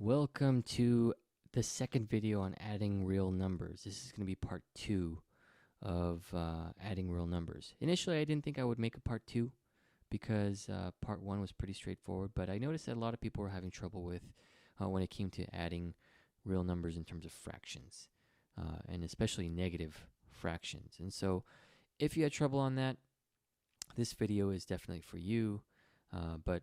Welcome to the second video on adding real numbers. This is going to be part two of adding real numbers. Initially, I didn't think I would make a part two because part one was pretty straightforward, but I noticed that a lot of people were having trouble with when it came to adding real numbers in terms of fractions, and especially negative fractions. And so if you had trouble on that, this video is definitely for you, but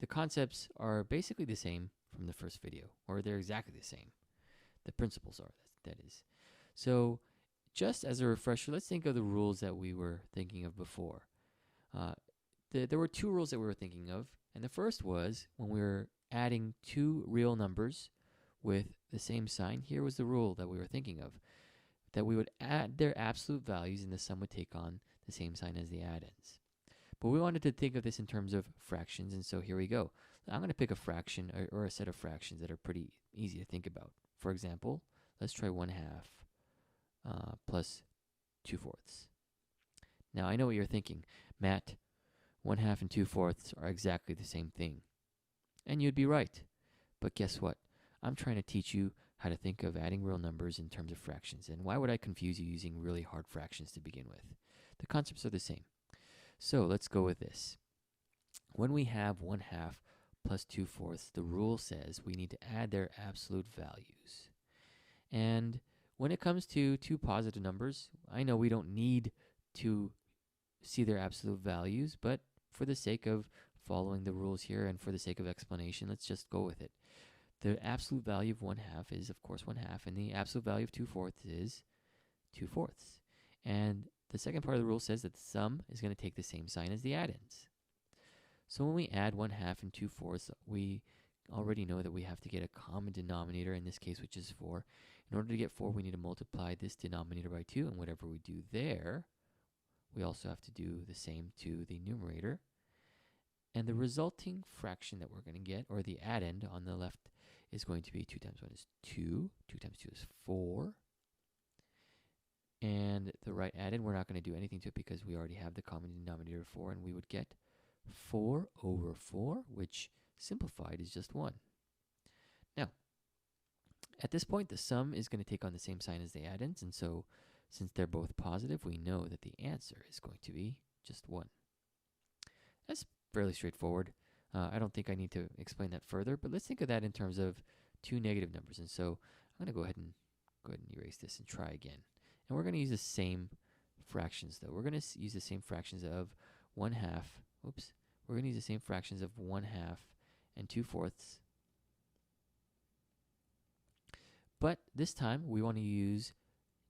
the concepts are basically the same from the first video, or they're exactly the same. The principles are, that is. So, just as a refresher, let's think of the rules that we were thinking of before. Uh, there were two rules that we were thinking of, and the first was when we were adding two real numbers with the same sign. Here was the rule that we were thinking of, that we would add their absolute values and the sum would take on the same sign as the add-ins. But we wanted to think of this in terms of fractions, and so here we go. I'm going to pick a fraction or a set of fractions that are pretty easy to think about. For example, let's try 1/2 plus 2/4. Now, I know what you're thinking. Matt, 1/2 and 2/4 are exactly the same thing. And you'd be right. But guess what? I'm trying to teach you how to think of adding real numbers in terms of fractions. And why would I confuse you using really hard fractions to begin with? The concepts are the same. So let's go with this. When we have 1/2 plus 2/4, the rule says we need to add their absolute values. And when it comes to two positive numbers, I know we don't need to see their absolute values, but for the sake of following the rules here and for the sake of explanation, let's just go with it. The absolute value of 1/2 is, of course, 1/2, and the absolute value of 2/4 is 2/4. And the second part of the rule says that the sum is going to take the same sign as the add-ins. So when we add 1/2 and 2/4, we already know that we have to get a common denominator, in this case, which is 4. In order to get 4, we need to multiply this denominator by 2, and whatever we do there, we also have to do the same to the numerator. And the resulting fraction that we're going to get, or the add-end on the left, is going to be 2 times 1 is 2, 2 times 2 is 4. And the right add-in, we're not going to do anything to it because we already have the common denominator of 4, and we would get 4 over 4, which simplified is just 1. Now, at this point, the sum is going to take on the same sign as the add-ins, and so since they're both positive, we know that the answer is going to be just 1. That's fairly straightforward. I don't think I need to explain that further, but let's think of that in terms of two negative numbers. And so I'm going to go ahead and erase this and try again. And we're going to use the same fractions, though. We're going to use the same fractions of 1/2. Oops. We're going to use the same fractions of 1/2 and 2/4. But this time, we want to use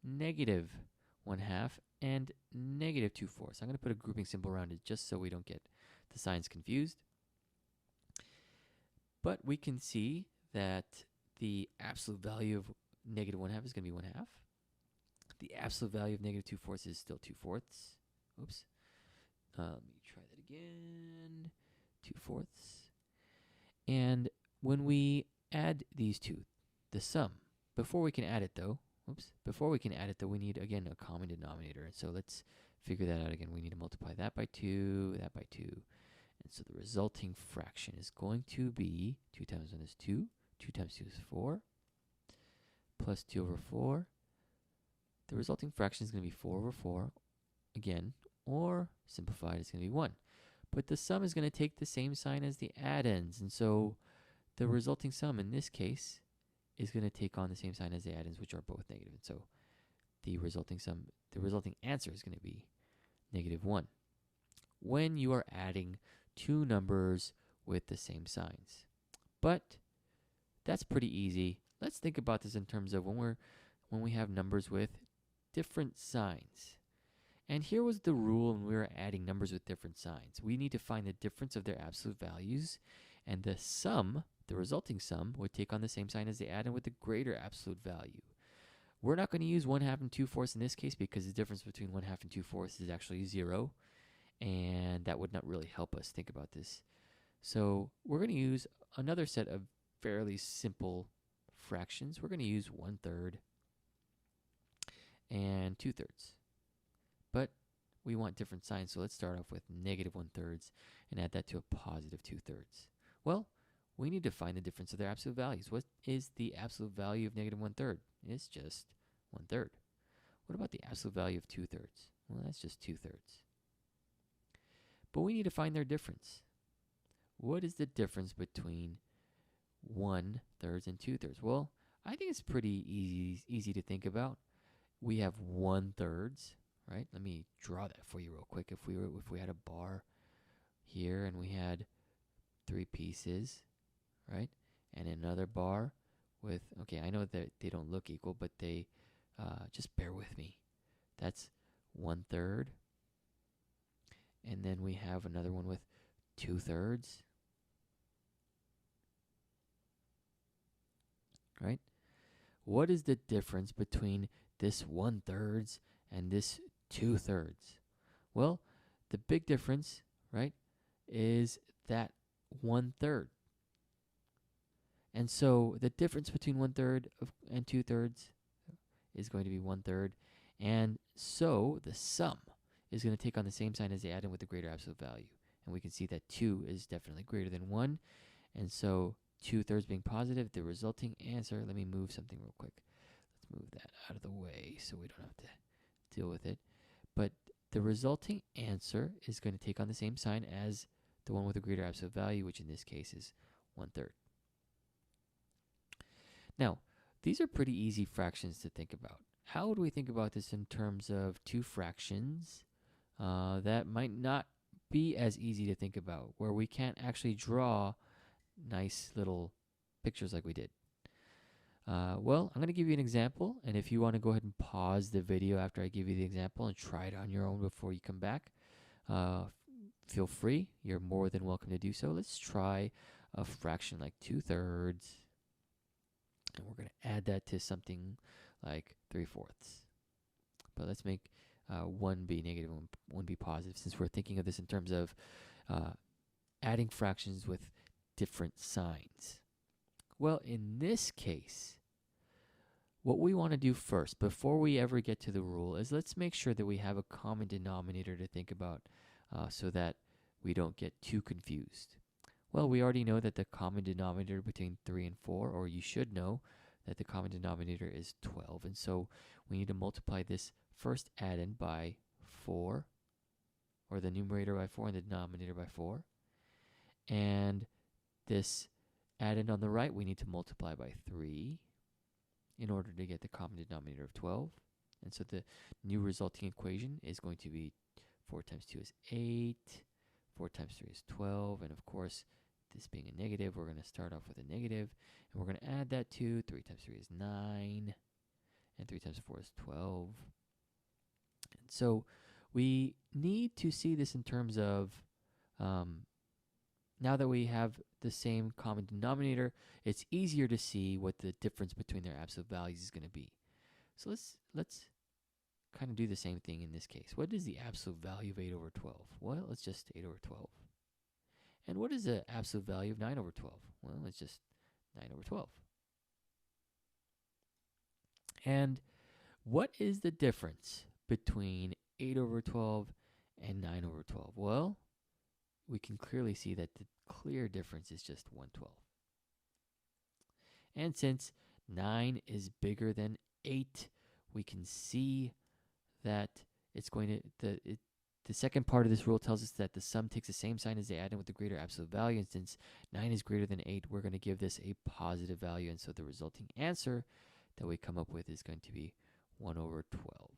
negative 1/2 and negative 2/4. I'm going to put a grouping symbol around it just so we don't get the signs confused. But we can see that the absolute value of negative 1/2 is going to be 1/2. The absolute value of negative 2/4 is still 2/4. Oops. Let me try that again. 2/4. And when we add these two, the sum, before we can add it though, we need, again, a common denominator. And so let's figure that out again. We need to multiply that by 2, that by 2. And so the resulting fraction is going to be 2 times 1 is 2, 2 times 2 is 4, plus 2 over 4. The resulting fraction is going to be 4 over 4, again, or simplified, it's going to be 1. But the sum is going to take the same sign as the add-ins, and so the resulting sum in this case is going to take on the same sign as the add-ins, which are both negative. And so the resulting answer is going to be negative 1 when you are adding two numbers with the same signs. But that's pretty easy. Let's think about this in terms of when we have numbers with different signs. And here was the rule when we were adding numbers with different signs. We need to find the difference of their absolute values, and the sum, the resulting sum, would take on the same sign as the add-in with the greater absolute value. We're not going to use 1/2 and 2/4 in this case because the difference between 1/2 and 2/4 is actually 0, and that would not really help us think about this. So we're going to use another set of fairly simple fractions. We're going to use 1/3 and 2/3. But we want different signs, so let's start off with negative 1/3 and add that to a positive 2/3. Well, we need to find the difference of their absolute values. What is the absolute value of negative 1/3? It's just 1/3. What about the absolute value of 2/3? Well, that's just 2/3. But we need to find their difference. What is the difference between 1/3 and 2/3? Well, I think it's pretty easy to think about. We have 1/3, right? Let me draw that for you real quick. If we had a bar here and we had 3 pieces, right? And another bar with, okay, I know that they don't look equal, but they, just bear with me. That's 1/3. And then we have another one with 2/3, right? What is the difference between this 1/3 and this 2/3? Well, the big difference, right, is that 1/3. And so the difference between 1/3 and 2/3 is going to be 1/3. And so the sum is going to take on the same sign as the addend with the greater absolute value. And we can see that 2 is definitely greater than 1. And so 2/3 being positive, the resulting answer, let me move something real quick. Let's move that out of the way so we don't have to deal with it. But the resulting answer is going to take on the same sign as the one with the greater absolute value, which in this case is 1/3. Now, these are pretty easy fractions to think about. How would we think about this in terms of two fractions that might not be as easy to think about, where we can't actually draw nice little pictures like we did? Well, I'm going to give you an example, and if you want to go ahead and pause the video after I give you the example and try it on your own before you come back, feel free. You're more than welcome to do so. Let's try a fraction like 2/3, and we're going to add that to something like 3/4. But let's make 1 be negative and 1 be positive, since we're thinking of this in terms of adding fractions with different signs. Well, in this case, what we want to do first, before we ever get to the rule, is let's make sure that we have a common denominator to think about so that we don't get too confused. Well, we already know that the common denominator between 3 and 4, or you should know that the common denominator is 12. And so we need to multiply this first addend by 4, or the numerator by 4 and the denominator by 4. And this addend on the right, we need to multiply by 3 in order to get the common denominator of 12. And so the new resulting equation is going to be 4 times 2 is 8, 4 times 3 is 12, and of course, this being a negative, we're going to start off with a negative, and we're going to add that to 3 times 3 is 9, and 3 times 4 is 12. And so we need to see this in terms of, now that we have the same common denominator, it's easier to see what the difference between their absolute values is going to be. So let's kind of do the same thing in this case. What is the absolute value of 8/12? Well, it's just 8/12. And what is the absolute value of 9/12? Well, it's just 9/12. And what is the difference between 8/12 and 9/12? Well, we can clearly see that the clear difference is just 1/12. And since 9 is bigger than 8, we can see that it's going to, the second part of this rule tells us that the sum takes the same sign as the addend with the greater absolute value. And since 9 is greater than 8, we're going to give this a positive value. And so the resulting answer that we come up with is going to be 1/12.